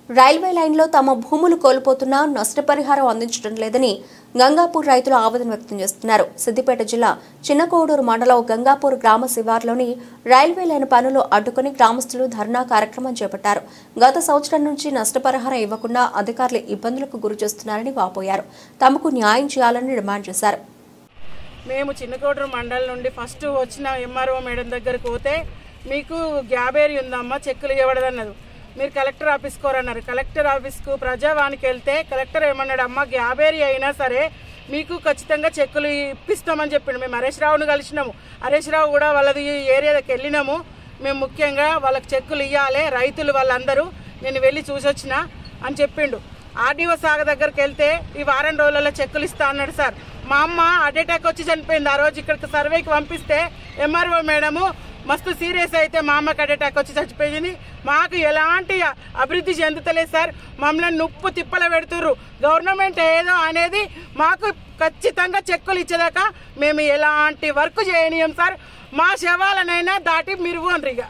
Railway లైన్లో తమ భూములు కోల్పోతున్నా నష్టపరిహారం అందించడం లేదని గంగాపూర్ రైతులు ఆవేదన వ్యక్తం చేస్తున్నారు. సిద్దిపేట జిల్లా చిన్నకోడూరు మండలం గంగాపూర్ గ్రామ శివార్లోని రైల్వే లైన్ పనులు అడ్డుకుని గ్రామస్తులు ధర్నా కార్యక్రమం చేపట్టారు. గత సంవత్సరం నుంచి నష్టపరిహారం ఇవ్వకుండా అధికారులు ఇబ్బందులకు గురి చేస్తున్నారని వాపోయారు. తమకు న్యాయం చేయాలని డిమాండ్ చేశారు. మేము చిన్నకోడూరు మండలం నుండి ఫస్ట్ వచ్చిన ఎంఆర్ఓ మేడం దగ్గరకు పోతే మీకు గ్యాబేరీ ఉందమ్మా, చెక్కులు ఇవ్వడదన్నది. మీరు కలెక్టర్ ఆఫీస్కి కోరన్నారు. కలెక్టర్ ఆఫీస్కు ప్రజావానికి వెళ్తే కలెక్టర్ ఏమన్నాడు, అమ్మ గ్యాబేరీ అయినా సరే మీకు ఖచ్చితంగా చెక్కులు ఇప్పిస్తామని చెప్పిండు. మేము హరీష్ రావును కలిసినాము. హరీష్ రావు కూడా వాళ్ళది ఏరియాకి వెళ్ళినాము. మేము ముఖ్యంగా వాళ్ళకి చెక్కులు ఇవ్వాలి, రైతులు వాళ్ళందరూ నేను వెళ్ళి చూసొచ్చిన అని చెప్పిండు. ఆర్డీఓ సాగ దగ్గరికి వెళ్తే ఈ వారం రోజులలో చెక్కులు ఇస్తా అన్నాడు. సార్ మా అమ్మ హార్ట్ అటాక్ వచ్చి చనిపోయింది. ఆ రోజు ఇక్కడికి సర్వేకి పంపిస్తే ఎంఆర్ఓ మేడము మస్తు సీరియస్ అయితే మా అమ్మకి హార్ట్ అటాక్ వచ్చి చచ్చిపోయింది. మాకు ఎలాంటి అభివృద్ధి చెందుతలేదు సార్. మమ్మల్ని నుప్పు తిప్పల పెడుతుర్రు. గవర్నమెంట్ ఏదో అనేది మాకు ఖచ్చితంగా చెక్కులు ఇచ్చేదాకా మేము ఎలాంటి వర్క్ చేయనీయం సార్. మా శవాలనైనా దాటి మీరు ఇక